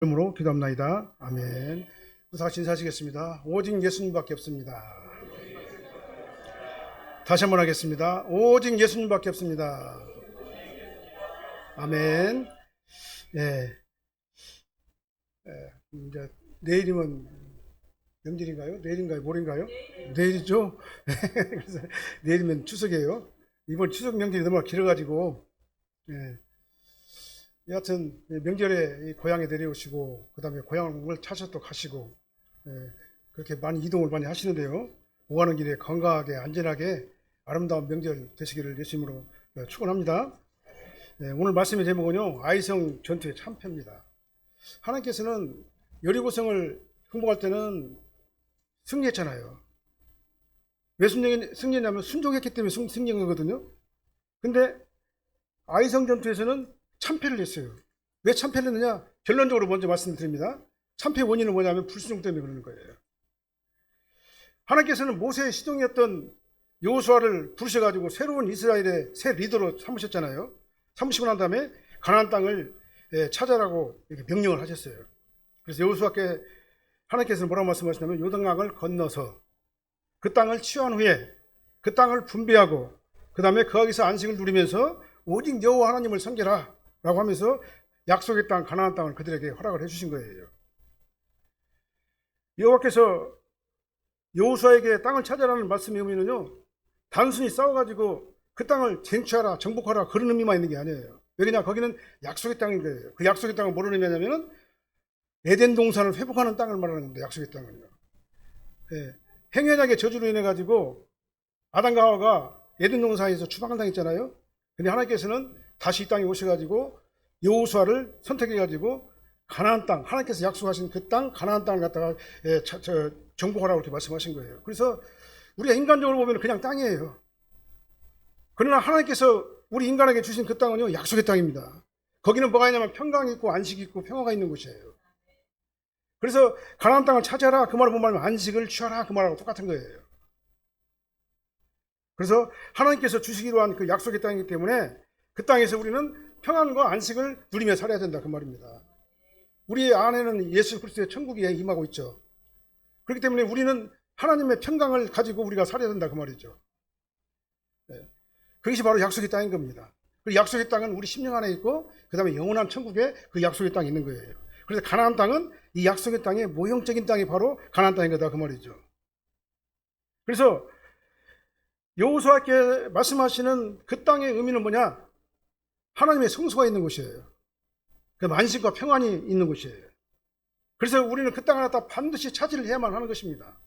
이름으로 기도합나이다. 아멘. 다시 인사하시겠습니다. 오직 예수님밖에 없습니다. 다시 한번 하겠습니다. 오직 예수님밖에 없습니다. 아멘. 예. 이제 내일이면 명절인가요? 내일인가요? 모레인가요? 내일이죠. 그래서 내일이면 추석이에요. 이번 추석 명절이 너무 길어가지고, 예. 여하튼 명절에 고향에 내려오시고 그 다음에 고향을 찾아서 또 가시고, 예, 그렇게 많이 이동을 많이 하시는데요. 오가는 길에 건강하게 안전하게 아름다운 명절 되시기를 예수님으로 축원합니다. 예, 오늘 말씀의 제목은요, 아이성 전투의 참패입니다. 하나님께서는 여리고성을 극복할 때는 승리했잖아요. 왜 승리했냐면 순종했기 때문에 승리한 거거든요. 근데 아이성 전투에서는 참패를 했어요. 왜 참패를 했느냐? 결론적으로 먼저 말씀드립니다. 참패의 원인은 뭐냐면 불순종 때문에 그러는 거예요. 하나님께서는 모세의 시종이었던 여호수아를 부르셔가지고 새로운 이스라엘의 새 리더로 삼으셨잖아요. 삼으시고 난 다음에 가나안 땅을 찾아라고 이렇게 명령을 하셨어요. 그래서 여호수아께 하나님께서는 뭐라고 말씀하시냐면 요단강을 건너서 그 땅을 취한 후에 그 땅을 분배하고 그 다음에 거기서 안식을 누리면서 오직 여호와 하나님을 섬기라 라고 하면서 약속의 땅 가나안 땅을 그들에게 허락을 해주신 거예요. 여호와께서 여호수아에게 땅을 찾아라는 말씀의 의미는요, 단순히 싸워가지고 그 땅을 쟁취하라 정복하라 그런 의미만 있는 게 아니에요. 왜냐, 거기는 약속의 땅인 거예요. 그 약속의 땅은 뭐를 의미하냐면은 에덴 동산을 회복하는 땅을 말하는 겁니다. 약속의 땅은요. 예, 행여작의 저주로 인해 가지고 아담과 하와가 에덴 동산에서 추방을 당했잖아요. 근데 하나님께서는 다시 이 땅에 오셔가지고 여호수아를 선택해가지고 가나안 땅, 하나님께서 약속하신 그 땅, 가나안 땅을 갖다가 정복하라고 이렇게 말씀하신 거예요. 그래서 우리가 인간적으로 보면 그냥 땅이에요. 그러나 하나님께서 우리 인간에게 주신 그 땅은요, 약속의 땅입니다. 거기는 뭐가 있냐면 평강이 있고 안식이 있고 평화가 있는 곳이에요. 그래서 가나안 땅을 찾아라 그 말을 보면 안식을 취하라 그 말하고 똑같은 거예요. 그래서 하나님께서 주시기로 한 그 약속의 땅이기 때문에 그 땅에서 우리는 평안과 안식을 누리며 살아야 된다 그 말입니다. 우리 안에는 예수 그리스도의 천국이 임하고 있죠. 그렇기 때문에 우리는 하나님의 평강을 가지고 우리가 살아야 된다 그 말이죠. 네. 그것이 바로 약속의 땅인 겁니다. 그 약속의 땅은 우리 심령 안에 있고 그 다음에 영원한 천국에 그 약속의 땅이 있는 거예요. 그래서 가나안 땅은 이 약속의 땅의 모형적인 땅이 바로 가나안 땅인 거다 그 말이죠. 그래서 여호수아께 말씀하시는 그 땅의 의미는 뭐냐? 하나님의 성소가 있는 곳이에요. 그 안식과 평안이 있는 곳이에요. 그래서 우리는 그 땅을 갖다 반드시 차지를 해야만 하는 것입니다.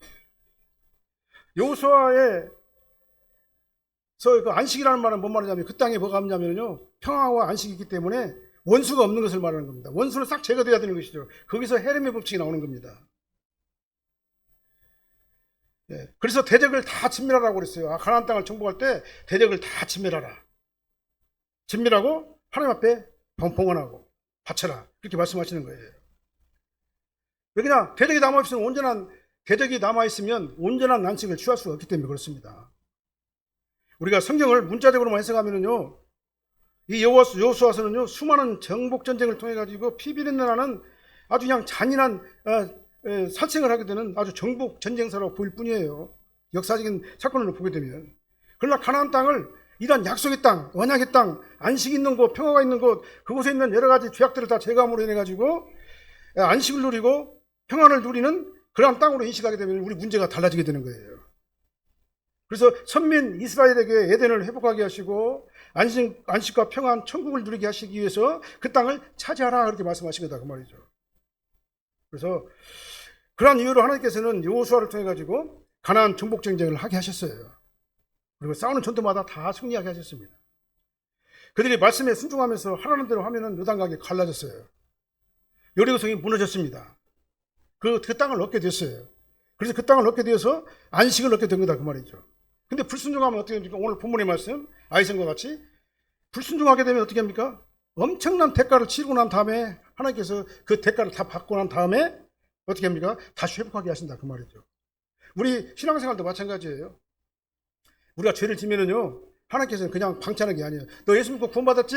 여호수아에서 그 안식이라는 말은 뭔 말이냐면 그 땅에 뭐가 없냐면요, 평화와 안식이 있기 때문에 원수가 없는 것을 말하는 겁니다. 원수는 싹 제거돼야 되는 것이죠. 거기서 헤르메 법칙이 나오는 겁니다. 예, 그래서 대적을 다 진멸하라고 그랬어요. 가나안 땅을 정복할 때 대적을 다 진멸하라. 진멸하고 하나님 앞에 봉헌하고 바쳐라. 그렇게 말씀하시는 거예요. 왜냐, 대적이 남아있으면 온전한 안식을 취할 수가 없기 때문에 그렇습니다. 우리가 성경을 문자적으로만 해석하면요, 이 여호수아서는요, 수많은 정복 전쟁을 통해 가지고 피비린내 나는 아주 그냥 잔인한 살생을 하게 되는 아주 정복 전쟁사로 보일 뿐이에요. 역사적인 사건으로 보게 되면. 그러나 가나안 땅을 이런 약속의 땅, 언약의 땅, 안식이 있는 곳, 평화가 있는 곳, 그곳에 있는 여러 가지 죄악들을 다 제거함으로 인해 가지고 안식을 누리고 평안을 누리는 그러한 땅으로 인식하게 되면 우리 문제가 달라지게 되는 거예요. 그래서 선민 이스라엘에게 에덴을 회복하게 하시고 안식과 평안, 천국을 누리게 하시기 위해서 그 땅을 차지하라 그렇게 말씀하신 거다 그 말이죠. 그래서 그러한 이유로 하나님께서는 여호수아를 통해 가지고 가나안 정복 전쟁을 하게 하셨어요. 그리고 싸우는 전투마다 다 승리하게 하셨습니다. 그들이 말씀에 순종하면서 하라는 대로 하면은 요단강이 갈라졌어요. 여리고성이 무너졌습니다. 그 땅을 얻게 됐어요. 그래서 그 땅을 얻게 되어서 안식을 얻게 된 거다 그 말이죠. 근데 불순종하면 어떻게 됩니까? 오늘 본문의 말씀 아이성과 같이 불순종하게 되면 어떻게 합니까? 엄청난 대가를 치르고 난 다음에 하나님께서 그 대가를 다 받고 난 다음에 어떻게 합니까? 다시 회복하게 하신다 그 말이죠. 우리 신앙생활도 마찬가지예요. 우리가 죄를 지면은요, 하나님께서는 그냥 방치하는 게 아니에요. 너 예수 믿고 구원받았지?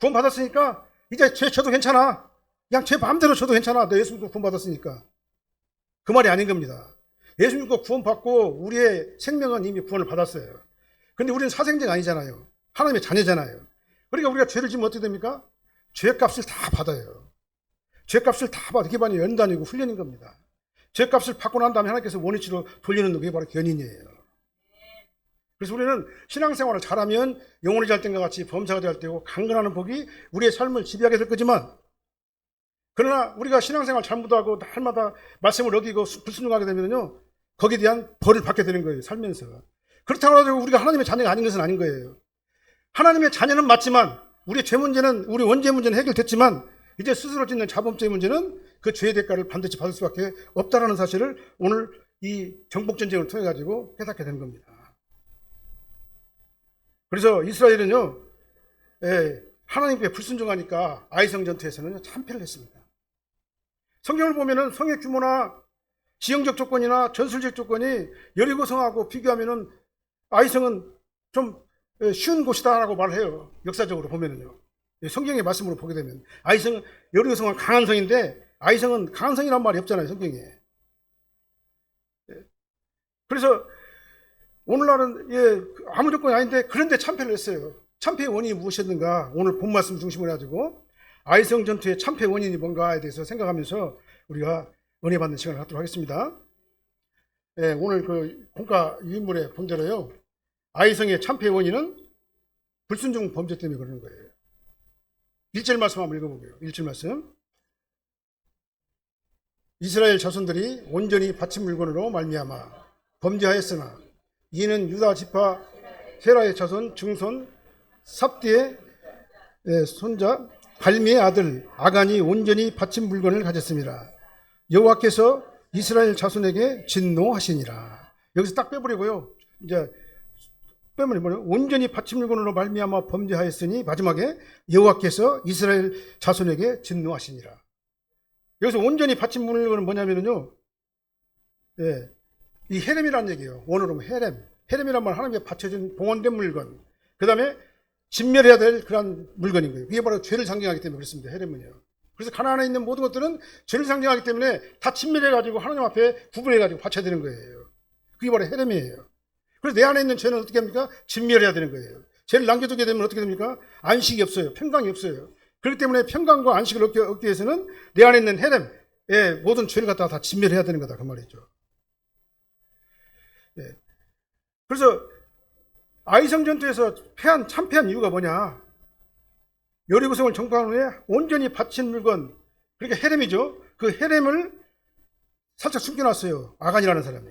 구원받았으니까 이제 죄 쳐도 괜찮아. 그냥 제 마음대로 쳐도 괜찮아. 너 예수 믿고 구원받았으니까. 그 말이 아닌 겁니다. 예수 믿고 구원받고 우리의 생명은 이미 구원을 받았어요. 그런데 우리는 사생자가 아니잖아요. 하나님의 자녀잖아요. 그러니까 우리가 죄를 지면 어떻게 됩니까? 죄값을 다 받아요. 죄값을 다 받아. 그게 바로 연단이고 훈련인 겁니다. 죄값을 받고 난 다음에 하나님께서 원위치로 돌리는 그게 바로 견인이에요. 그래서 우리는 신앙생활을 잘하면 영혼이 잘 땐 것 같이 범사가 잘 되고 강건하는 복이 우리의 삶을 지배하게 될 거지만, 그러나 우리가 신앙생활 잘못하고 날마다 말씀을 어기고 불순종하게 되면요, 거기에 대한 벌을 받게 되는 거예요, 살면서. 그렇다고 해서 우리가 하나님의 자녀가 아닌 것은 아닌 거예요. 하나님의 자녀는 맞지만 우리의 죄 문제는, 우리 원죄 문제는 해결됐지만 이제 스스로 짓는 자범죄 문제는 그 죄의 대가를 반드시 받을 수밖에 없다는 사실을 오늘 이 정복전쟁을 통해 가지고 깨닫게 되는 겁니다. 그래서 이스라엘은요, 하나님께 불순종하니까 아이성 전투에서는 참패를 했습니다. 성경을 보면은 성의 규모나 지형적 조건이나 전술적 조건이 여리고성하고 비교하면은 아이성은 좀 쉬운 곳이다라고 말해요. 역사적으로 보면은요. 성경의 말씀으로 보게 되면 아이성은, 여리고성은 강한 성인데 아이성은 강한 성이란 말이 없잖아요, 성경에. 그래서 오늘날은 아무 조건이 아닌데 그런데 참패를 했어요. 참패의 원인이 무엇이었는가? 오늘 본 말씀 중심으로 해가지고 아이성 전투의 참패 원인이 뭔가에 대해서 생각하면서 우리가 은혜 받는 시간을 갖도록 하겠습니다. 오늘 그 공과 유인물의 본대로요, 아이성의 참패 원인은 불순종 범죄 때문에 그러는 거예요. 1절 말씀 한번 읽어보게요. 1절 말씀. 이스라엘 자손들이 온전히 바친 물건으로 말미암아 범죄하였으나 이는 유다 지파 세라의 자손 증손 삽디의 손자 갈미의 아들 아간이 온전히 바친 물건을 가졌습니다. 여호와께서 이스라엘 자손에게 진노하시니라. 여기서 딱 빼버리고요, 이제 빼버리면 뭐예요? 온전히 바친 물건으로 말미암아 범죄하였으니 마지막에 여호와께서 이스라엘 자손에게 진노하시니라. 여기서 온전히 바친 물건은 뭐냐면요, 이 헤렘이라는 얘기예요. 원어로 헤렘이란 말, 하나님께 바쳐진 봉헌된 물건, 그 다음에 진멸해야 될 그런 물건인 거예요. 이게 바로 죄를 상징하기 때문에 그렇습니다, 헤렘은요. 그래서 가나안에 있는 모든 것들은 죄를 상징하기 때문에 다 진멸해가지고 하나님 앞에 구분해가지고 바쳐야 되는 거예요. 그게 바로 헤렘이에요. 그래서 내 안에 있는 죄는 어떻게 합니까? 진멸해야 되는 거예요. 죄를 남겨두게 되면 어떻게 됩니까? 안식이 없어요. 평강이 없어요. 그렇기 때문에 평강과 안식을 얻기 위해서는 내 안에 있는 헤렘의 모든 죄를 갖다가 다 진멸해야 되는 거다, 그 말이죠. 그래서 아이성 전투에서 참패한 이유가 뭐냐? 여리고성을 정복한 후에 온전히 바친 물건, 그러니까 헤렘이죠. 그 헤렘을 살짝 숨겨놨어요, 아간이라는 사람이.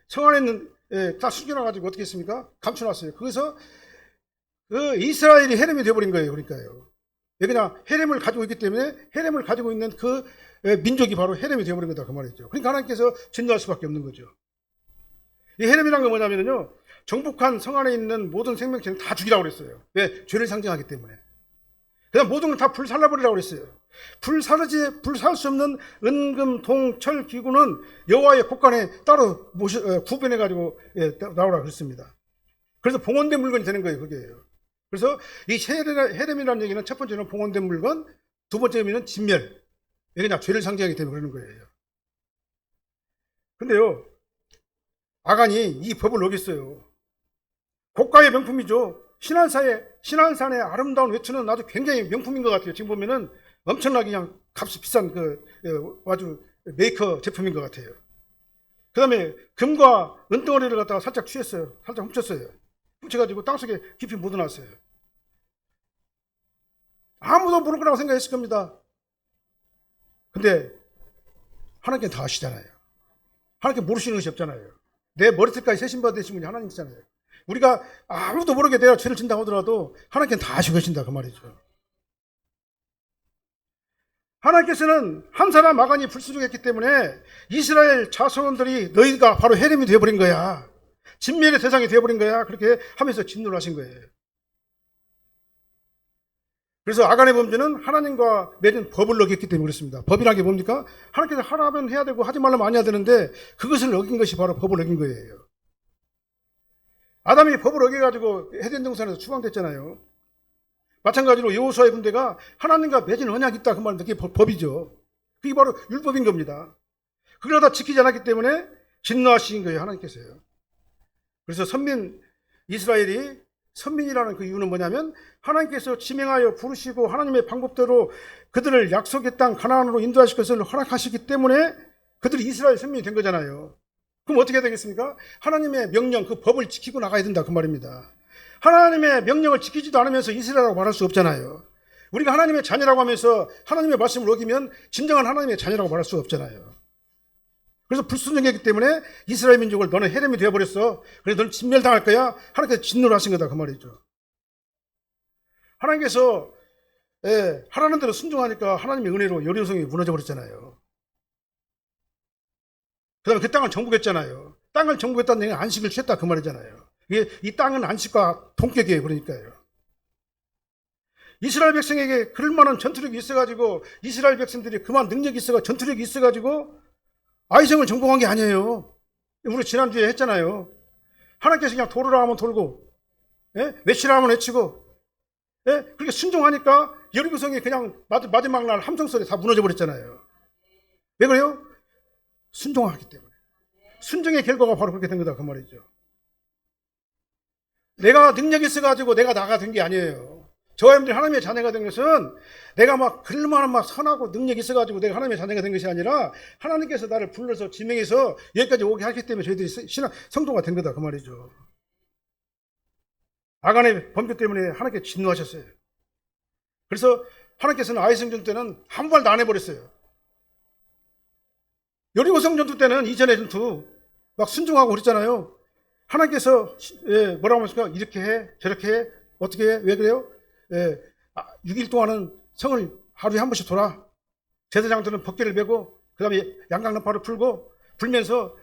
성 안에 있는 다 숨겨놔가지고 어떻게 했습니까? 감춰놨어요. 그래서 그 이스라엘이 헤렘이 되어버린 거예요. 그러니까요. 그냥 헤렘을 가지고 있기 때문에 헤렘을 가지고 있는 그 민족이 바로 헤렘이 되어버린 거다, 그 말이죠. 그러니까 하나님께서 진노할 수밖에 없는 거죠. 이 헤렘이라는 건 뭐냐면요, 정복한 성 안에 있는 모든 생명체는 다 죽이라고 그랬어요. 왜? 죄를 상징하기 때문에. 그냥 모든 걸 다 불살라버리라고 그랬어요. 불살 수 없는 은금, 동, 철, 기구는 여호와의 곳간에 따로 구분해가지고 나오라 그랬습니다. 그래서 봉헌된 물건이 되는 거예요, 그게요. 그래서 이 헤렘이라는 얘기는 첫 번째는 봉헌된 물건, 두 번째 의미는 진멸. 이게 그냥 죄를 상징하기 때문에 그러는 거예요. 근데요, 아간이 이 법을 어겼어요. 고가의 명품이죠. 신안산의 아름다운 외투는 아주 굉장히 명품인 것 같아요. 지금 보면은 엄청나게 그냥 값이 비싼 아주 메이커 제품인 것 같아요. 그 다음에 금과 은덩어리를 갖다가 살짝 취했어요. 살짝 훔쳤어요. 훔쳐가지고 땅속에 깊이 묻어놨어요. 아무도 모를 거라고 생각했을 겁니다. 근데 하나님께는 다 아시잖아요. 하나님께 모르시는 것이 없잖아요. 내 머리끝까지 세신받으신 분이 하나님이잖아요. 우리가 아무도 모르게 내가 죄를 진다고 하더라도 하나님께는 다 아시고 계신다, 그 말이죠. 하나님께서는 한 사람 아간이 불순종했기 때문에 이스라엘 자손들이 너희가 바로 헤렘이 되어버린 거야, 진멸의 대상이 되어버린 거야, 그렇게 하면서 진노를 하신 거예요. 그래서 아간의 범죄는 하나님과 맺은 법을 어겼기 때문에 그렇습니다. 법이라는 게 뭡니까? 하나님께서 하라면 해야 되고 하지 말라면 안 해야 되는데 그것을 어긴 것이 바로 법을 어긴 거예요. 아담이 법을 어겨가지고 에덴 동산에서 추방됐잖아요. 마찬가지로 여호수아의 군대가 하나님과 맺은 언약이 있다 그 말은 그게 법이죠. 그게 바로 율법인 겁니다. 그걸 다 지키지 않았기 때문에 진노하신 거예요, 하나님께서요. 그래서 이스라엘이 선민이라는 그 이유는 뭐냐면 하나님께서 지명하여 부르시고 하나님의 방법대로 그들을 약속의 땅 가나안으로 인도하실 것을 허락하시기 때문에 그들이 이스라엘 선민이 된 거잖아요. 그럼 어떻게 해야 되겠습니까? 하나님의 명령, 그 법을 지키고 나가야 된다 그 말입니다. 하나님의 명령을 지키지도 않으면서 이스라엘이라고 말할 수 없잖아요. 우리가 하나님의 자녀라고 하면서 하나님의 말씀을 어기면 진정한 하나님의 자녀라고 말할 수 없잖아요. 그래서 불순종했기 때문에 이스라엘 민족을 너는 해렘이 되어버렸어. 그래서 너는 진멸당할 거야. 하나님께서 진노를 하신 거다 그 말이죠. 하나님께서 하라는 대로 순종하니까 하나님의 은혜로 여리고성이 무너져 버렸잖아요. 그 다음에 그 땅을 정복했잖아요. 땅을 정복했다는 얘기는 안식을 취했다 그 말이잖아요. 이 땅은 안식과 동격이에요. 그러니까요. 이스라엘 백성에게 그럴 만한 전투력이 있어가지고 이스라엘 백성들이 그만 능력이 있어가지고 전투력이 있어가지고 아이성을 정복한 게 아니에요. 우리 지난주에 했잖아요. 하나님께서 그냥 돌으라 하면 돌고 외치라 하면 외치고 그렇게 순종하니까 여리고성이 그냥 마지막 날 함성소리에 다 무너져 버렸잖아요. 왜 그래요? 순종하기 때문에. 순종의 결과가 바로 그렇게 된 거다 그 말이죠. 내가 능력이 있어가지고 내가 나가 된 게 아니에요. 저와 여러분들이 하나님의 자녀가 된 것은 내가 막 그럴만한 막 선하고 능력이 있어가지고 내가 하나님의 자녀가 된 것이 아니라 하나님께서 나를 불러서 지명해서 여기까지 오게 하기 때문에 저희들이 성도가 된 거다 그 말이죠. 아간의 범죄 때문에 하나님께 진노하셨어요. 그래서 하나님께서는 아이성 전투 때는 한 발도 안 해버렸어요. 여리고성 전투 때는 이전의 전투 막 순종하고 그랬잖아요. 하나님께서 뭐라고 하십니까? 이렇게 해 저렇게 해 어떻게 해 왜 그래요? 6일 동안은 성을 하루에 한 번씩 돌아. 제사장들은 법궤를 메고 그 다음에 양강나팔을 불면서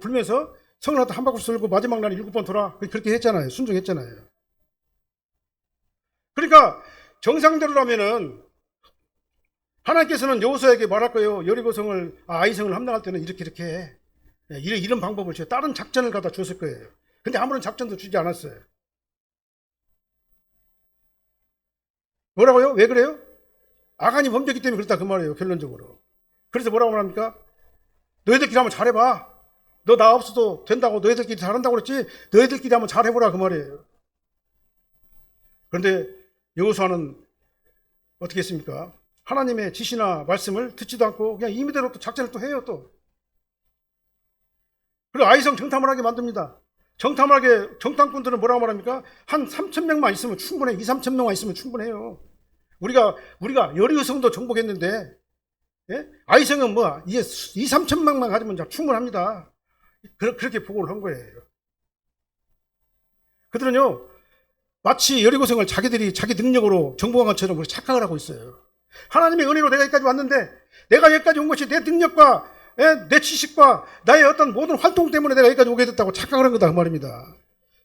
불면서 성을 한 바퀴 돌고 마지막 날에 7번 돌아. 그렇게 했잖아요. 순종했잖아요. 그러니까 정상대로라면은 하나님께서는 여호수아에게 말할 거예요. 여리고성을 아이성을 함락할 때는 이렇게 해. 이런 방법을 줘요. 다른 작전을 갖다 줬을 거예요. 근데 아무런 작전도 주지 않았어요. 뭐라고요? 왜 그래요? 아간이 범죄했기 때문에 그렇다 그 말이에요. 결론적으로. 그래서 뭐라고 말합니까? 너희들끼리 한번 잘해봐. 너 나 없어도 된다고 너희들끼리 잘한다고 그랬지. 너희들끼리 한번 잘해보라 그 말이에요. 그런데 여호수아는 어떻게 했습니까? 하나님의 지시나 말씀을 듣지도 않고 그냥 임의대로 또 작전을 또 해요 또. 그리고 아이성 정탐을 하게 만듭니다. 정탐꾼들은 뭐라고 말합니까? 한 3,000명만 있으면 충분해. 2,000~3,000명만 있으면 충분해요. 우리가 여리고성도 정복했는데 아이성은 뭐 2,000~3,000명만 가지면 충분합니다. 그렇게 보고를 한 거예요. 그들은요 마치 여리고성을 자기들이 자기 능력으로 정복한 것처럼 착각을 하고 있어요. 하나님의 은혜로 내가 여기까지 왔는데 내가 여기까지 온 것이 내 능력과 내 지식과 나의 어떤 모든 활동 때문에 내가 여기까지 오게 됐다고 착각을 한 거다 그 말입니다.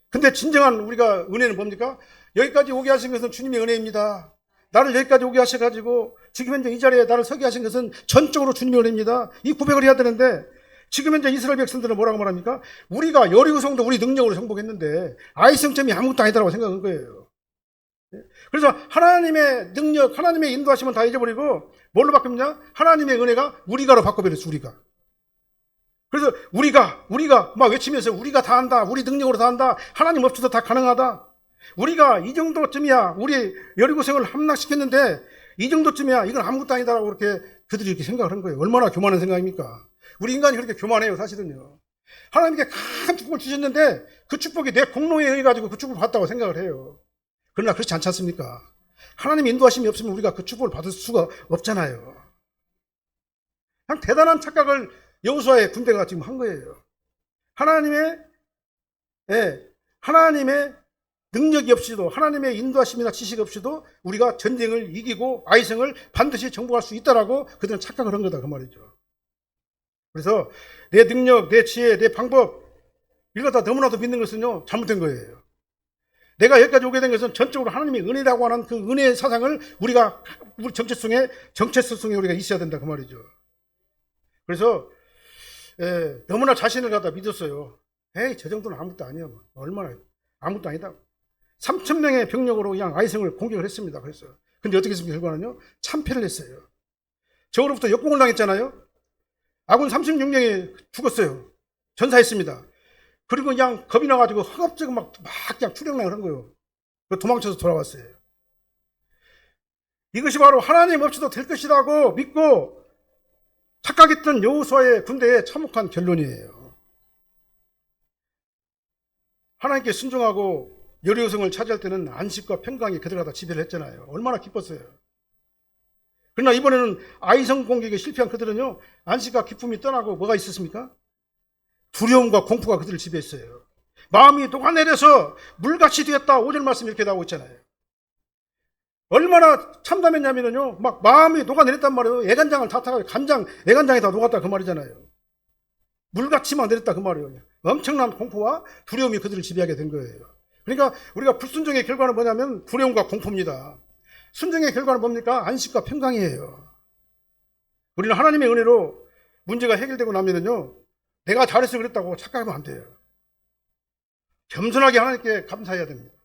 근데 진정한 우리가 은혜는 뭡니까? 여기까지 오게 하신 것은 주님의 은혜입니다. 나를 여기까지 오게 하셔가지고 지금 현재 이 자리에 나를 서게 하신 것은 전적으로 주님의 은혜입니다. 이 고백을 해야 되는데 지금 현재 이스라엘 백성들은 뭐라고 말합니까? 우리가 여리고성도 우리 능력으로 정복했는데 아이성점이 아무것도 아니다라고 생각한 거예요. 그래서 하나님의 능력, 하나님의 인도하심은 다 잊어버리고 뭘로 바뀌었냐? 하나님의 은혜가 우리가로 바꿔버렸어. 우리가. 그래서 우리가 막 외치면서 우리가 다 한다. 우리 능력으로 다 한다. 하나님 없어도 다 가능하다. 우리가 이 정도쯤이야. 우리 여리고성을 함락시켰는데 이 정도쯤이야. 이건 아무것도 아니다라고 그렇게 그들이 이렇게 생각을 한 거예요. 얼마나 교만한 생각입니까? 우리 인간이 그렇게 교만해요. 사실은요. 하나님께 큰 축복을 주셨는데 그 축복이 내 공로에 의해 가지고 그 축복을 받았다고 생각을 해요. 그러나 그렇지 않지 않습니까? 하나님의 인도하심이 없으면 우리가 그 축복을 받을 수가 없잖아요. 그냥 대단한 착각을 여호수아의 군대가 지금 한 거예요. 하나님의 능력이 없이도 하나님의 인도하심이나 지식 없이도 우리가 전쟁을 이기고 아이성을 반드시 정복할 수 있다라고 그들은 착각을 한 거다 그 말이죠. 그래서 내 능력, 내 지혜, 내 방법 이거 다 너무나도 믿는 것은요 잘못된 거예요. 내가 여기까지 오게 된 것은 전적으로 하나님의 은혜라고 하는 그 은혜의 사상을 우리 정체성에 우리가 있어야 된다 그 말이죠. 그래서 너무나 자신을 갖다 믿었어요. 에이 저 정도는 아무것도 아니야. 얼마나 아무것도 아니다. 3,000명의 병력으로 그냥 아이성을 공격을 했습니다. 그래서 근데 어떻게 했습니까? 결과는요, 참패를 했어요. 저로부터 역공을 당했잖아요. 아군 36명이 죽었어요. 전사했습니다. 그리고 그냥 겁이 나가지고 허겁지겁 막 그냥 출영을 한 거예요. 도망쳐서 돌아왔어요. 이것이 바로 하나님 없이도 될 것이라고 믿고 착각했던 여호수아의 군대에 참혹한 결론이에요. 하나님께 순종하고 여리고성을 차지할 때는 안식과 평강이 그들과 다 지배를 했잖아요. 얼마나 기뻤어요. 그러나 이번에는 아이성 공격에 실패한 그들은요, 안식과 기쁨이 떠나고 뭐가 있었습니까? 두려움과 공포가 그들을 지배했어요. 마음이 녹아내려서 물같이 되었다. 5절 말씀 이렇게 나오고 있잖아요. 얼마나 참담했냐면요, 막 마음이 녹아내렸단 말이에요. 애간장을 다 타가지고 애간장에 다 녹았다 그 말이잖아요. 물같이 막 내렸다 그 말이에요. 엄청난 공포와 두려움이 그들을 지배하게 된 거예요. 그러니까 우리가 불순종의 결과는 뭐냐면 두려움과 공포입니다. 순종의 결과는 뭡니까? 안식과 평강이에요. 우리는 하나님의 은혜로 문제가 해결되고 나면은요, 내가 잘해서 그랬다고 착각하면 안 돼요. 겸손하게 하나님께 감사해야 됩니다.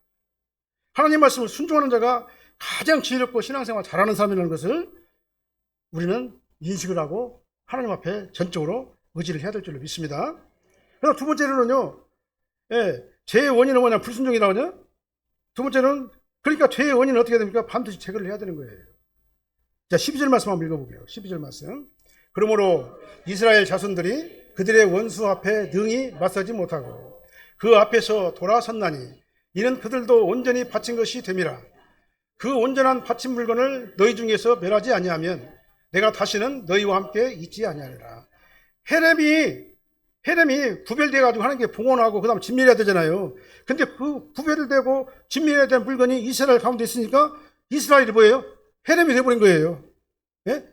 하나님 말씀을 순종하는 자가 가장 지혜롭고 신앙생활 잘하는 사람이라는 것을 우리는 인식을 하고 하나님 앞에 전적으로 의지를 해야 될 줄로 믿습니다. 그래서 두 번째로는요, 죄의 원인은 뭐냐? 불순종이라고 하죠. 두 번째는, 그러니까 죄의 원인은 어떻게 됩니까? 반드시 제거를 해야 되는 거예요. 자, 12절 말씀 한번 읽어볼게요. 12절 말씀. 그러므로 이스라엘 자손들이 그들의 원수 앞에 능히 맞서지 못하고 그 앞에서 돌아섰나니 이는 그들도 온전히 바친 것이 됨이라. 그 온전한 바친 물건을 너희 중에서 멸하지 아니하면 내가 다시는 너희와 함께 있지 아니하리라. 헤렘이 구별되어 가지고 하나님께 봉헌하고 그다음 진멸해야 되잖아요. 근데 그 구별되고 진멸해야 되는 물건이 이스라엘 가운데 있으니까 이스라엘이 뭐예요? 헤렘이 돼버린 거예요. 예?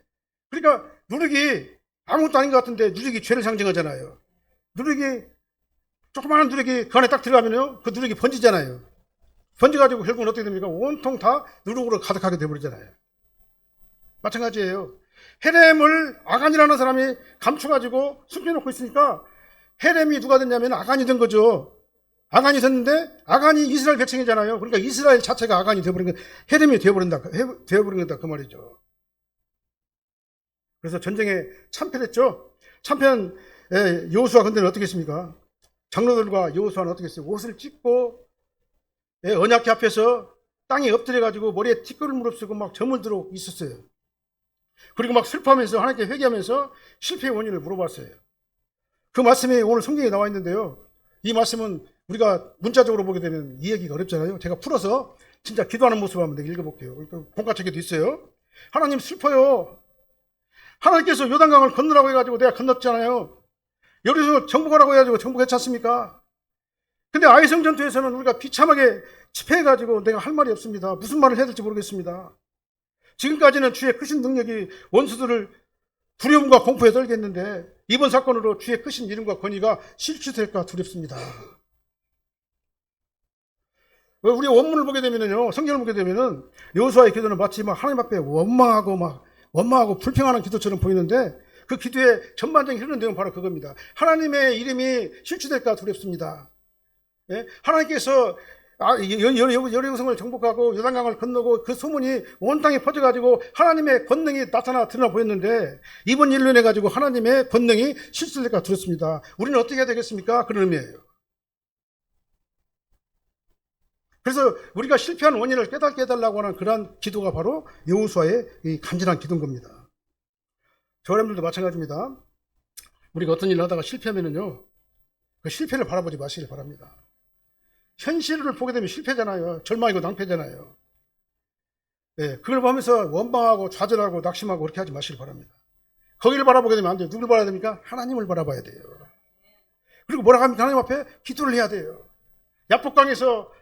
그러니까 누룩이 아무것도 아닌 것 같은데 누룩이 죄를 상징하잖아요. 누룩이, 조그마한 누룩이 그 안에 딱 들어가면요, 그 누룩이 번지잖아요. 번져가지고 결국은 어떻게 됩니까? 온통 다 누룩으로 가득하게 돼버리잖아요. 마찬가지예요. 헤렘을 아간이라는 사람이 감춰가지고 숨겨놓고 있으니까 헤렘이 누가 됐냐면 아간이 된 거죠. 아간이 됐는데 아간이 이스라엘 백성이잖아요. 그러니까 이스라엘 자체가 아간이 되어버린 거, 헤렘이 되어버린 거다 그 말이죠. 그래서 전쟁에 참패했죠. 참패한 여호수아 군대는 어떻게 했습니까? 장로들과 여호수아는 어떻게 했어요? 옷을 찢고 언약궤 앞에서 땅에 엎드려가지고 머리에 티끌을 무릅쓰고 막 점을 들어 있었어요. 그리고 막 슬퍼하면서 하나님께 회개하면서 실패의 원인을 물어봤어요. 그 말씀이 오늘 성경에 나와 있는데요. 이 말씀은 우리가 문자적으로 보게 되면 이해하기가 어렵잖아요. 제가 풀어서 진짜 기도하는 모습을 한번 내가 읽어볼게요. 본가책에도 있어요. 하나님 슬퍼요. 하나님께서 요단강을 건너라고 해가지고 내가 건넜잖아요. 여기서 정복하라고 해가지고 정복했지 않습니까? 근데 아이성 전투에서는 우리가 비참하게 집회해가지고 내가 할 말이 없습니다. 무슨 말을 해야 될지 모르겠습니다. 지금까지는 주의 크신 능력이 원수들을 두려움과 공포에 떨게 했는데 이번 사건으로 주의 크신 이름과 권위가 실추될까 두렵습니다. 우리 원문을 보게 되면요, 성경을 보게 되면은 여호수아의 기도는 마치 막 하나님 앞에 원망하고 불평하는 기도처럼 보이는데 그 기도의 전반적인 흐르는 내용은 바로 그겁니다. 하나님의 이름이 실추될까 두렵습니다. 예? 하나님께서 여리고성을 정복하고 요단강을 건너고 그 소문이 온 땅에 퍼져가지고 하나님의 권능이 드러나 보였는데 이번 일로 인해 가지고 하나님의 권능이 실수될까 두렵습니다. 우리는 어떻게 해야 되겠습니까? 그런 의미예요. 그래서 우리가 실패한 원인을 깨닫게 해달라고 하는 그러한 기도가 바로 여호수아의 이 간절한 기도인 겁니다. 저 여러분들도 마찬가지입니다. 우리가 어떤 일을 하다가 실패하면은요, 그 실패를 바라보지 마시길 바랍니다. 현실을 보게 되면 실패잖아요. 절망이고 낭패잖아요. 네, 그걸 보면서 원망하고 좌절하고 낙심하고 그렇게 하지 마시길 바랍니다. 거기를 바라보게 되면 안 돼요. 누굴 바라야 됩니까? 하나님을 바라봐야 돼요. 그리고 뭐라고 합니까? 하나님 앞에 기도를 해야 돼요. 야복강에서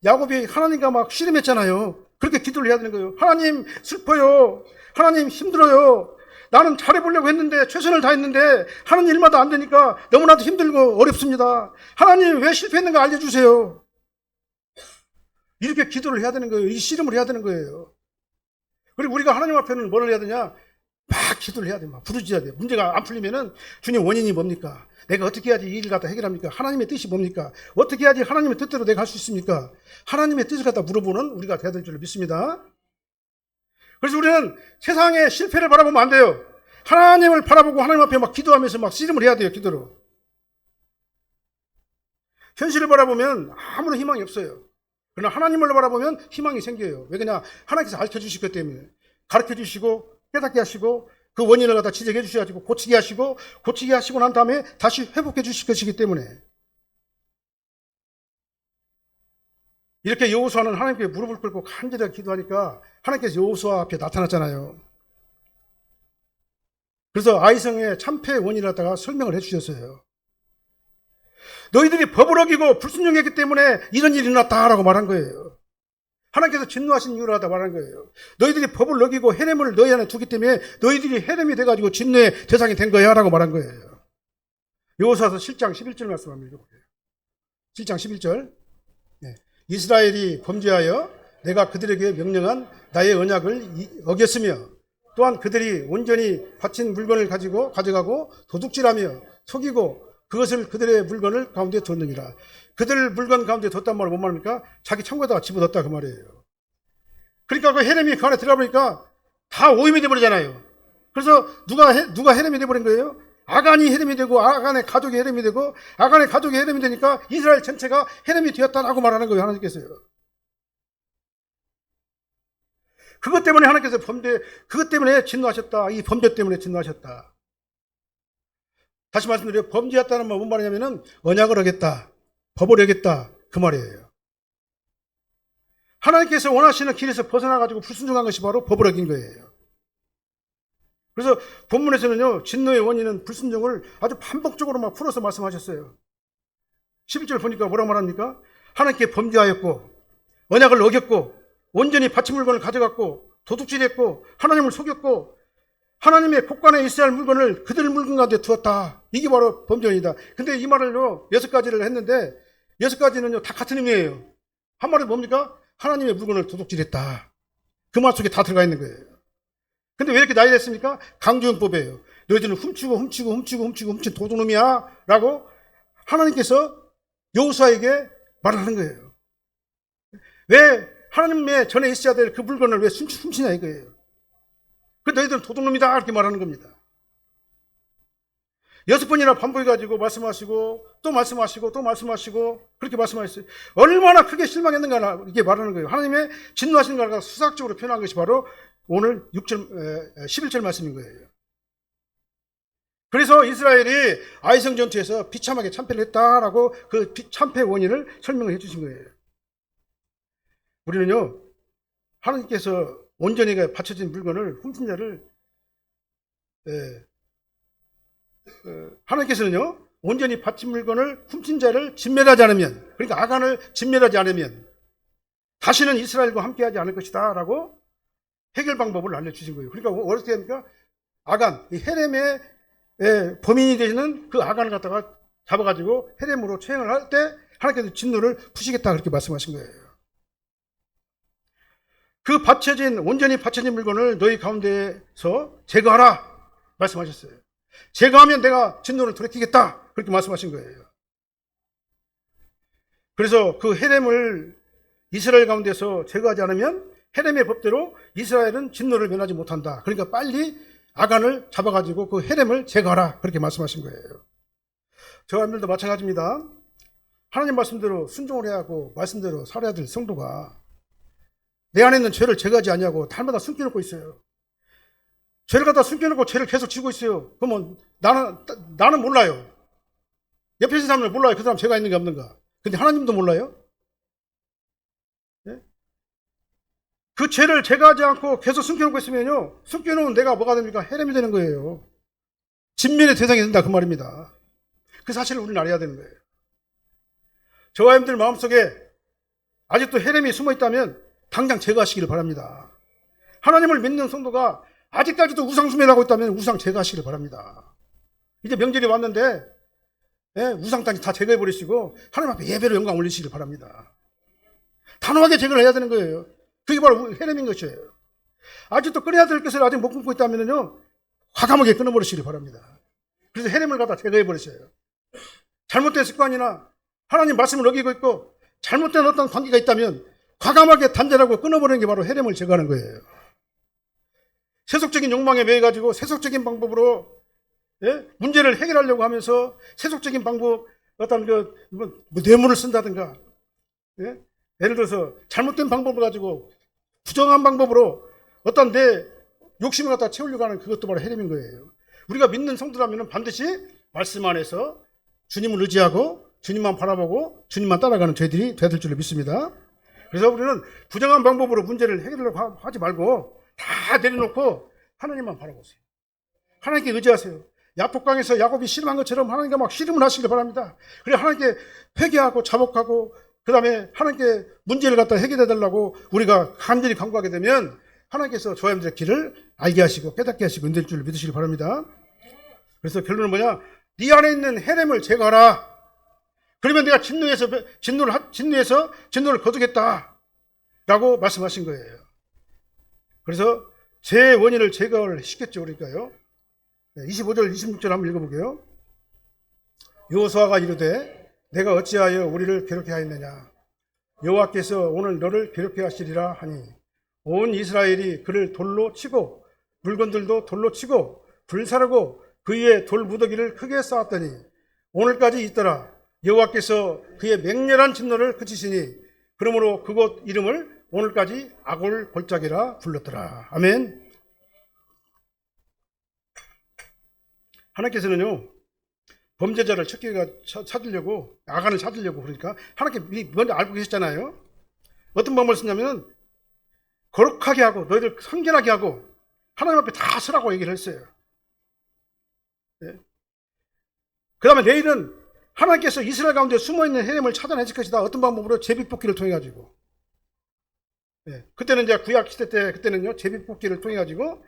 야곱이 하나님과 막 씨름했잖아요. 그렇게 기도를 해야 되는 거예요. 하나님 슬퍼요. 하나님 힘들어요. 나는 잘해보려고 했는데 최선을 다했는데 하는 일마다 안 되니까 너무나도 힘들고 어렵습니다. 하나님 왜 실패했는가 알려주세요. 이렇게 기도를 해야 되는 거예요. 이 씨름을 해야 되는 거예요. 그리고 우리가 하나님 앞에는 뭘 해야 되냐? 막 기도를 해야 돼. 막 부르짖어야 돼. 문제가 안 풀리면은 주님 원인이 뭡니까? 내가 어떻게 해야지 이 일을 갖다 해결합니까? 하나님의 뜻이 뭡니까? 어떻게 해야지 하나님의 뜻대로 내가 할 수 있습니까? 하나님의 뜻을 갖다 물어보는 우리가 돼야 될 줄 믿습니다. 그래서 우리는 세상의 실패를 바라보면 안 돼요. 하나님을 바라보고 하나님 앞에 막 기도하면서 막 씨름을 해야 돼요. 기도로. 현실을 바라보면 아무런 희망이 없어요. 그러나 하나님을 바라보면 희망이 생겨요. 왜 그러냐? 하나님께서 가르쳐 주실 것 때문에. 가르쳐 주시고 깨닫게 하시고 그 원인을 갖다 지적해 주셔가지고 고치게 하시고 난 다음에 다시 회복해 주실 것이기 때문에 이렇게 여호수아는 하나님께 무릎을 꿇고 간절하게 기도하니까 하나님께서 여호수아 앞에 나타났잖아요. 그래서 아이성의 참패의 원인을 갖다가 설명을 해 주셨어요. 너희들이 법을 어기고 불순종했기 때문에 이런 일이 일어났다라고 말한 거예요. 하나님께서 진노하신 이유를 하다 말한 거예요. 너희들이 법을 어기고 헤렘을 너희 안에 두기 때문에 너희들이 헤렘이 돼가지고 진노의 대상이 된 거야 라고 말한 거예요. 여호수아서 7장 11절 말씀합니다. 7장 11절. 네. 이스라엘이 범죄하여 내가 그들에게 명령한 나의 언약을 어겼으며 또한 그들이 온전히 바친 물건을 가져가고 도둑질하며 속이고 그것을 그들의 물건을 가운데 뒀느니라. 그들 물건 가운데 뒀단 말은 뭔 말입니까? 자기 창고에다가 집어넣었다 그 말이에요. 그러니까 그 헤렘이 그 안에 들어가 보니까 다 오염이 돼버리잖아요. 그래서 누가 헤렘이 돼버린 거예요? 아간이 헤렘이 되고 아간의 가족이 헤렘이 되고 아간의 가족이 헤렘이 되니까 이스라엘 전체가 헤렘이 되었다라고 말하는 거예요. 하나님께서요. 그것 때문에 하나님께서 그것 때문에 진노하셨다. 이 범죄 때문에 진노하셨다. 다시 말씀드려요. 범죄했다는 말은 뭔 말이냐면은 언약을 어겼다. 법을 어겼다. 그 말이에요. 하나님께서 원하시는 길에서 벗어나가지고 불순종한 것이 바로 법을 어긴 거예요. 그래서 본문에서는요, 진노의 원인은 불순종을 아주 반복적으로 막 풀어서 말씀하셨어요. 11절 보니까 뭐라고 말합니까? 하나님께 범죄하였고, 언약을 어겼고, 온전히 바친 물건을 가져갔고, 도둑질했고, 하나님을 속였고, 하나님의 곳간에 있어야 할 물건을 그들 물건 가운데 두었다. 이게 바로 범죄입니다. 근데 이 말을요, 6가지를 했는데, 6가지는요, 다 같은 의미예요. 한 말은 뭡니까? 하나님의 물건을 도둑질했다. 그 말 속에 다 들어가 있는 거예요. 근데 왜 이렇게 나열했습니까? 강조용법이에요. 너희들은 훔친 도둑놈이야. 라고 하나님께서 여호수아에게 말을 하는 거예요. 왜 하나님의 전에 있어야 될 그 물건을 왜 훔치냐 이거예요. 그 너희들은 도둑놈이다 이렇게 말하는 겁니다. 6번이나 반복해가지고 말씀하시고 또 말씀하시고 또 말씀하시고 그렇게 말씀하셨어요. 얼마나 크게 실망했는가 이렇게 말하는 거예요. 하나님의 진노하시는 것과 수학적으로 표현한 것이 바로 오늘 11절 말씀인 거예요. 그래서 이스라엘이 아이성 전투에서 비참하게 참패를 했다라고 그 참패의 원인을 설명을 해주신 거예요. 우리는요, 하나님께서 온전히 바쳐진 물건을 훔친 자를 하나님께서는요, 온전히 바친 물건을 훔친 자를 진멸하지 않으면, 그러니까 아간을 진멸하지 않으면 다시는 이스라엘과 함께하지 않을 것이다 라고 해결 방법을 알려주신 거예요. 그러니까 어떻게 합니까? 아간, 이 헤렘의 범인이 되시는 그 아간을 갖다가 잡아가지고 헤렘으로 처형을 할 때 하나님께서 진노를 푸시겠다 그렇게 말씀하신 거예요. 그 온전히 바쳐진 물건을 너희 가운데서 제거하라 말씀하셨어요. 제거하면 내가 진노를 돌이키겠다 그렇게 말씀하신 거예요. 그래서 그 헤렘을 이스라엘 가운데서 제거하지 않으면 헤렘의 법대로 이스라엘은 진노를 면하지 못한다. 그러니까 빨리 아간을 잡아가지고 그 헤렘을 제거하라 그렇게 말씀하신 거예요. 저와 여러분들도 마찬가지입니다. 하나님 말씀대로 순종을 해야 하고 말씀대로 살아야 될 성도가 내 안에 있는 죄를 제거하지 않냐고 달마다 숨겨놓고 있어요. 죄를 갖다 숨겨놓고 죄를 계속 지고 있어요. 그러면 나는 몰라요. 옆에 있는 사람은 몰라요. 그 사람 죄가 있는가 없는가. 근데 하나님도 몰라요. 네? 그 죄를 제거하지 않고 계속 숨겨놓고 있으면요, 숨겨놓은 내가 뭐가 됩니까? 헤렘이 되는 거예요. 진멸의 대상이 된다 그 말입니다. 그 사실을 우리는 알아야 되는 거예요. 저와 여러분들 마음속에 아직도 헤렘이 숨어있다면 당장 제거하시기를 바랍니다. 하나님을 믿는 성도가 아직까지도 우상숭배를 하고 있다면 우상 제거하시기를 바랍니다. 이제 명절이 왔는데 우상 땅이 다 제거해버리시고 하나님 앞에 예배로 영광 올리시기를 바랍니다. 단호하게 제거를 해야 되는 거예요. 그게 바로 헤렘인 것이에요. 아직도 끊어야 될 것을 아직 못 끊고 있다면요, 과감하게 끊어버리시기 바랍니다. 그래서 헤렘을 갖다 제거해버리셔요. 잘못된 습관이나 하나님 말씀을 어기고 있고 잘못된 어떤 관계가 있다면 과감하게 단절하고 끊어버리는 게 바로 헤렘을 제거하는 거예요. 세속적인 욕망에 매여가지고 세속적인 방법으로 문제를 해결하려고 하면서 세속적인 방법, 어떤 뇌물을 쓴다든가, 예를 들어서 잘못된 방법을 가지고 부정한 방법으로 어떤 내 욕심을 갖다 채우려고 하는 그것도 바로 헤렘인 거예요. 우리가 믿는 성도라면 반드시 말씀 안에서 주님을 의지하고 주님만 바라보고 주님만 따라가는 죄들이 되될 줄로 믿습니다. 그래서 우리는 부정한 방법으로 문제를 해결하려고 하지 말고 다 내려놓고 하나님만 바라보세요. 하나님께 의지하세요. 야복강에서 야곱이 씨름한 것처럼 하나님께 막 씨름을 하시길 바랍니다. 그래 하나님께 회개하고 자복하고 그 다음에 하나님께 문제를 갖다 해결해달라고 우리가 간절히 간구하게 되면 하나님께서 저 사람들의 길을 알게 하시고 깨닫게 하시고 은혜일 줄 믿으시길 바랍니다. 그래서 결론은 뭐냐? 네 안에 있는 헤렘을 제거하라. 그러면 내가 진노를 거두겠다 라고 말씀하신 거예요. 그래서 제 원인을 제거를 시켰죠. 그러니까요. 25절 26절 한번 읽어볼게요. 여호수아가 이르되 내가 어찌하여 우리를 괴롭게 하였느냐? 여호와께서 오늘 너를 괴롭게 하시리라 하니 온 이스라엘이 그를 돌로 치고 물건들도 돌로 치고 불사르고 그 위에 돌 무더기를 크게 쌓았더니 오늘까지 있더라. 여호와께서 그의 맹렬한 진노를 그치시니 그러므로 그곳 이름을 오늘까지 아골 골짜기라 불렀더라. 아멘. 하나님께서는요 범죄자를 찾으려고 아간을 찾으려고 그러니까 하나님께 먼저 알고 계셨잖아요. 어떤 방법을 쓰냐면 거룩하게 하고 너희들 성결하게 하고 하나님 앞에 다 서라고 얘기를 했어요. 그 다음에 내일은 하나님께서 이스라엘 가운데 숨어있는 헤렘을 찾아내실 것이다. 어떤 방법으로 제비뽑기를 통해 가지고 그때는 이제 구약 시대 때 그때는요 제비뽑기를 통해 가지고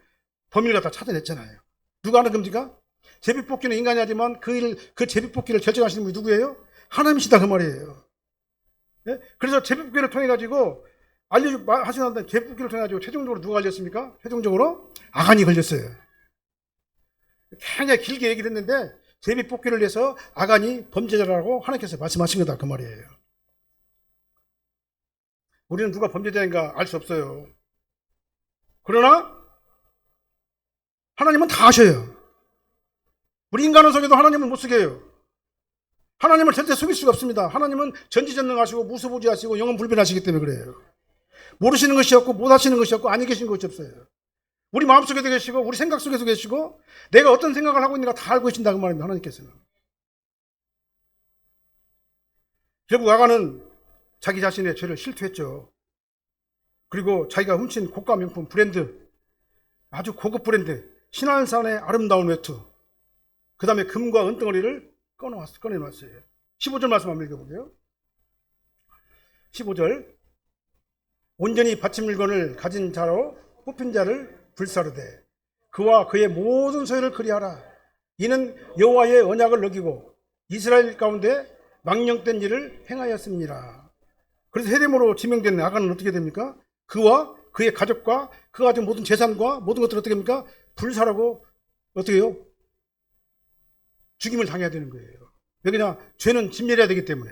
범인을 갖다 찾아냈잖아요. 누가 하는 겁니까? 제비뽑기는 인간이 하지만 그 제비뽑기를 결정하시는 분이 누구예요? 하나님이시다 그 말이에요. 그래서 제비뽑기를 통해 가지고 하시는데 제비뽑기를 통해 가지고 최종적으로 누가 걸렸습니까? 최종적으로 아간이 걸렸어요. 굉장히 길게 얘기를 했는데 제비뽑기를 해서 아간이 범죄자라고 하나님께서 말씀하신 거다 그 말이에요. 우리는 누가 범죄자인가 알 수 없어요. 그러나 하나님은 다 아셔요. 우리 인간은 속여도 하나님은 못 속여요. 하나님을 절대 속일 수가 없습니다. 하나님은 전지전능하시고 무소부지하시고 영원불변하시기 때문에 그래요. 모르시는 것이 없고 못하시는 것이 없고 아니 계신 것이 없어요. 우리 마음속에도 계시고 우리 생각 속에도 계시고 내가 어떤 생각을 하고 있는가 다 알고 계신다 그 말입니다. 하나님께서는. 결국 아간은 자기 자신의 죄를 실토했죠. 그리고 자기가 훔친 고가 명품 브랜드, 아주 고급 브랜드 신안산의 아름다운 외투, 그 다음에 금과 은덩어리를 꺼내놨어요. 15절 말씀 한번 읽어볼게요. 15절 온전히 받침 물건을 가진 자로 뽑힌 자를 불사르되 그와 그의 모든 소유를 그리하라. 이는 여호와의 언약을 어기고 이스라엘 가운데 망령된 일을 행하였습니다. 그래서 헤렘으로 지명된 아간은 어떻게 됩니까? 그와 그의 가족과 그가 가진 모든 재산과 모든 것들을 어떻게 합니까? 불사르고 어떻게 해요? 죽임을 당해야 되는 거예요. 왜 그냥 죄는 진멸해야 되기 때문에.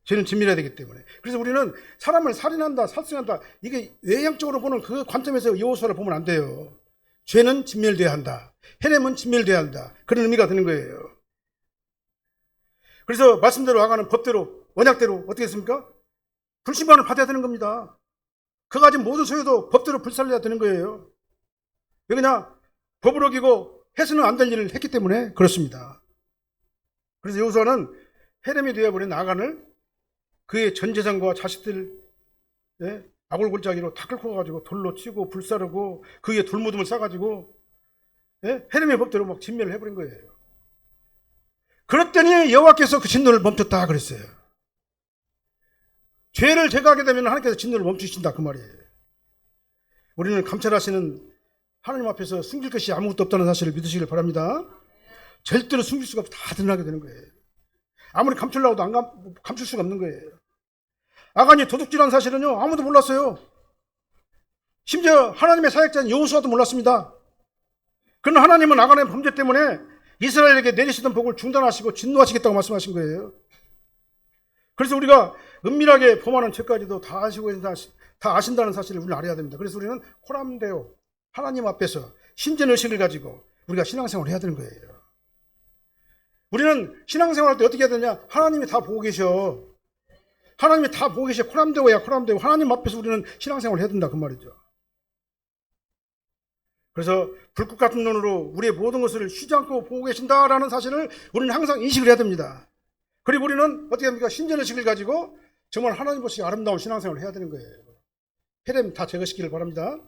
죄는 진멸해야 되기 때문에. 그래서 우리는 사람을 살인한다, 살생한다, 이게 외형적으로 보는 그 관점에서 여호수아를 보면 안 돼요. 죄는 진멸돼야 한다. 헤렘은 진멸돼야 한다. 그런 의미가 되는 거예요. 그래서 말씀대로 아간은 법대로, 언약대로 어떻게 했습니까? 불신반을 받아야 되는 겁니다. 그가 가진 모든 소유도 법대로 불살려야 되는 거예요. 왜 그냥 법을 어기고 해서는 안 될 일을 했기 때문에 그렇습니다. 그래서 여호수아는 헤렘이 되어버린 아간을 그의 전 재산과 자식들 아골 골짜기로 다 끌고 가가지고 돌로 치고 불사르고 그 위에 돌무덤을 싸가지고 헤렘의 법대로 막 진멸을 해버린 거예요. 그랬더니 여호와께서 그 진노를 멈췄다 그랬어요. 죄를 제거하게 되면 하나님께서 진노를 멈추신다 그 말이에요. 우리는 감찰하시는 하나님 앞에서 숨길 것이 아무것도 없다는 사실을 믿으시길 바랍니다. 절대로 숨길 수가 없어. 다 드러나게 되는 거예요. 아무리 감추려고도 감출 수가 없는 거예요. 아간이 도둑질한 사실은요 아무도 몰랐어요. 심지어 하나님의 사역자인 여호수아도 몰랐습니다. 그러나 하나님은 아간의 범죄 때문에 이스라엘에게 내리시던 복을 중단하시고 진노하시겠다고 말씀하신 거예요. 그래서 우리가 은밀하게 범하는 죄까지도 다 아신다는 사실을 우리는 알아야 됩니다. 그래서 우리는 호람되어 하나님 앞에서 신전의식을 가지고 우리가 신앙생활을 해야 되는 거예요. 우리는 신앙생활할 때 어떻게 해야 되냐? 하나님이 다 보고 계셔. 하나님이 다 보고 계셔. 코람되고야 코람되고 하나님 앞에서 우리는 신앙생활을 해야 된다 그 말이죠. 그래서 불꽃 같은 눈으로 우리의 모든 것을 쉬지 않고 보고 계신다라는 사실을 우리는 항상 인식을 해야 됩니다. 그리고 우리는 어떻게 합니까? 신전의식을 가지고 정말 하나님 보시기 아름다운 신앙생활을 해야 되는 거예요. 헤렘 다 제거시키길 바랍니다.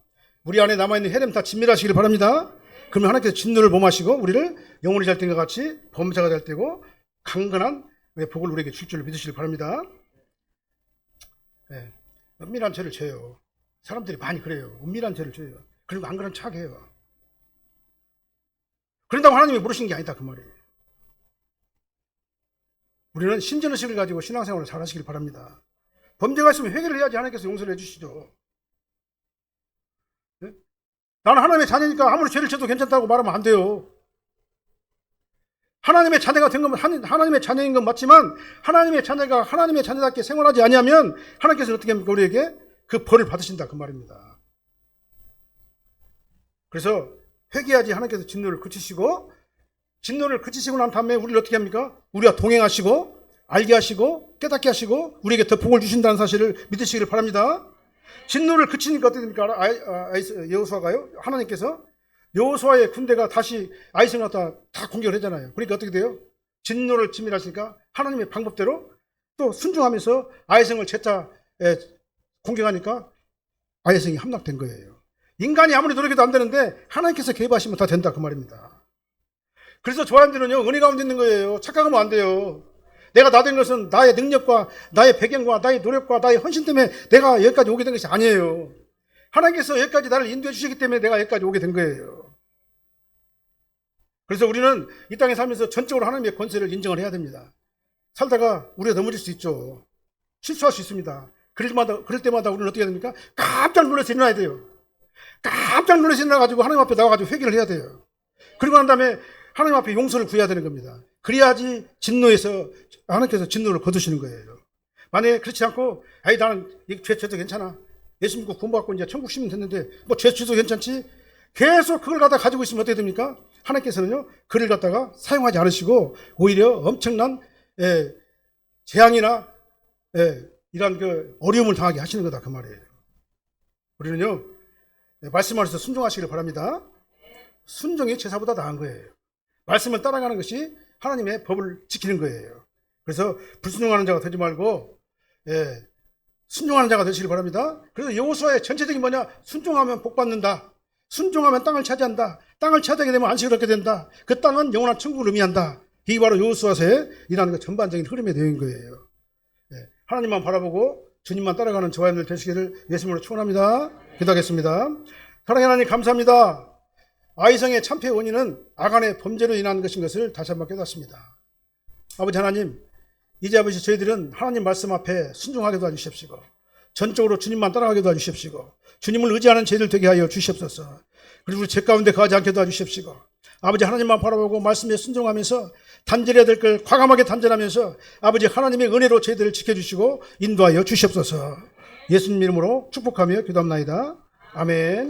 우리 안에 남아있는 헤렘 다 진멸하시길 바랍니다. 그러면 하나님께서 진노를 범하시고 우리를 영혼이 잘 된 것 같이 범사가 잘 되고 강건한 복을 우리에게 줄 줄을 믿으시길 바랍니다. 네. 은밀한 죄를 져요. 사람들이 많이 그래요. 은밀한 죄를 져요. 그리고 안 그런 척해요. 그런다고 하나님이 모르신 게 아니다 그 말이에요. 우리는 신전의식을 가지고 신앙생활을 잘 하시길 바랍니다. 범죄가 있으면 회개를 해야지 하나님께서 용서를 해주시죠. 네? 나는 하나님의 자녀니까 아무리 죄를 져도 괜찮다고 말하면 안 돼요. 하나님의 자녀가 된 건 하나님의 자녀인 건 맞지만 하나님의 자녀가 하나님의 자녀답게 생활하지 아니하면 하나님께서 어떻게 합니까? 우리에게 그 벌을 받으신다 그 말입니다. 그래서 회개하지 하나님께서 진노를 그치시고 진노를 그치시고 난 다음에 우리를 어떻게 합니까? 우리와 동행하시고 알게 하시고 깨닫게 하시고 우리에게 더 복을 주신다는 사실을 믿으시기를 바랍니다. 진노를 그치니까 어떻게 됩니까? 여호수아가요? 하나님께서 여호수아의 군대가 다시 아이성을 갖다 다 공격을 하잖아요. 그러니까 어떻게 돼요? 진노를 진멸하시니까 하나님의 방법대로 또 순종하면서 아이성을 재차 공격하니까 아이성이 함락된 거예요. 인간이 아무리 노력해도 안 되는데 하나님께서 개입하시면 다 된다 그 말입니다. 그래서 저한테는요 은혜 가운데 있는 거예요. 착각하면 안 돼요. 내가 나 된 것은 나의 능력과 나의 배경과 나의 노력과 나의 헌신 때문에 내가 여기까지 오게 된 것이 아니에요. 하나님께서 여기까지 나를 인도해 주시기 때문에 내가 여기까지 오게 된 거예요. 그래서 우리는 이 땅에 살면서 전적으로 하나님의 권세를 인정을 해야 됩니다. 살다가 우리가 넘어질 수 있죠. 실수할 수 있습니다. 그럴 때마다 우리는 어떻게 해야 됩니까? 깜짝 놀라서 일어나야 돼요. 깜짝 놀라서 일어나가지고 하나님 앞에 나와가지고 회개를 해야 돼요. 그리고 난 다음에 하나님 앞에 용서를 구해야 되는 겁니다. 그래야지 진노에서 하나님께서 진노를 거두시는 거예요. 만약에 그렇지 않고 아이 나는 죄 져도 괜찮아. 예수 믿고 구원받고 이제 천국 시민 됐는데 뭐 죄 져도 괜찮지? 계속 그걸 갖다 가지고 있으면 어떻게 됩니까? 하나님께서는요 그를 갖다가 사용하지 않으시고 오히려 엄청난 재앙이나 이런 그 어려움을 당하게 하시는 거다 그 말이에요. 우리는요 말씀 안에서 순종하시기를 바랍니다. 순종이 제사보다 나은 거예요. 말씀을 따라가는 것이 하나님의 법을 지키는 거예요. 그래서 불순종하는 자가 되지 말고 순종하는 자가 되시길 바랍니다. 그래서 여호수아의 전체적인 뭐냐? 순종하면 복 받는다. 순종하면 땅을 차지한다. 땅을 차지하게 되면 안식을 얻게 된다. 그 땅은 영원한 천국을 의미한다. 이게 바로 여호수아서의 이라는 그 전반적인 흐름의 내용인 거예요. 하나님만 바라보고 주님만 따라가는 저와 여러분들 되시기를 예수님으로 축원합니다. 기도하겠습니다. 사랑하는 하나님 감사합니다. 아이성의 참패의 원인은 아간의 범죄로 인한 것인 것을 다시 한번 깨닫습니다. 아버지 하나님, 이제 아버지 저희들은 하나님 말씀 앞에 순종하게 도와주십시고 전적으로 주님만 따라가게 도와주십시고 주님을 의지하는 저희들 되게 하여 주시옵소서. 그리고 우리 죄 가운데 거하지 않게 도와주십시고 아버지 하나님만 바라보고 말씀에 순종하면서 단절해야 될 걸 과감하게 단절하면서 아버지 하나님의 은혜로 저희들을 지켜주시고 인도하여 주시옵소서. 예수님 이름으로 축복하며 기도합나이다. 아멘.